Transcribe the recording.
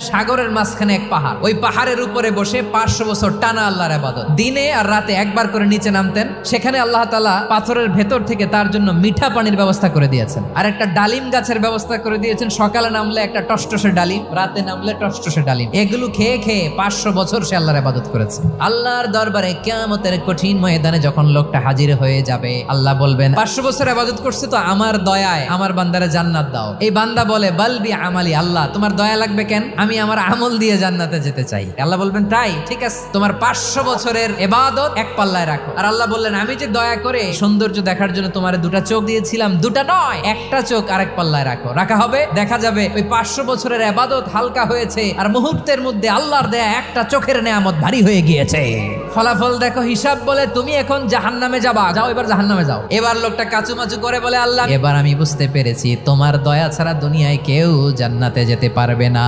সাগরের মাঝখানে এক পাহাড়, ওই পাহাড়ের উপরে বসে 500 বছর টানা আল্লাহর ইবাদত। দিনে আর রাতে একবার করে নিচে নামতেন। সেখানে আল্লাহ তাআলা পাথরের ভেতর থেকে তার জন্য মিঠা পানির ব্যবস্থা করে দিয়েছেন, আর একটা ডালিম গাছের ব্যবস্থা করে দিয়েছেন। সকালে নামলে একটা টসটসে ডালিম, রাতে নামলে টসটসে ডালিম। এগুলো খেয়ে খেয়ে 500 বছর সে আল্লাহর ইবাদত করেছে। আল্লাহর দরবারে কিয়ামতের কঠিন ময়দানে যখন লোকটা হাজির হয়ে যাবে, আল্লাহ বলবেন 500 বছর ইবাদত করছে তো আমার দয়ায় আমার বান্দারে জান্নাত দাও। এই বান্দা বলে বালবি আমালি, আল্লাহ তোমার দয়া লাগবে কেন, আমি আমার আমল দিয়ে জান্নাতে যেতে চাই। আল্লাহ বলবেন তাই, ঠিক আছে, তোমার 500 বছরের ইবাদত এক পাল্লায় রাখো। আর আল্লাহ বললেন আমি যে দয়া করে সৌন্দর্য দেখার জন্য তোমারে 2টা চোখ দিয়েছিলাম, 2টা নয়, একটা চোখ আরেক পাল্লায় রাখো। রাখা হবে, দেখা যাবে ওই 500 বছরের ইবাদত হালকা হয়েছে, আর মুহূর্তের মধ্যে আল্লাহর দেয়া একটা চোখের নেয়ামত ভারী হয়ে গিয়েছে। ফলাফল দেখো, হিসাব বলে তুমি এখন জাহান্নামে যাবা, যাও এবার জাহান্নামে যাও। এবার লোকটা কাচুমাচু করে বলে আল্লাহ এবার আমি বুঝতে পেরেছি তোমার দয়া ছাড়া দুনিয়ায় কেউ জান্নাতে যেতে পারবে না।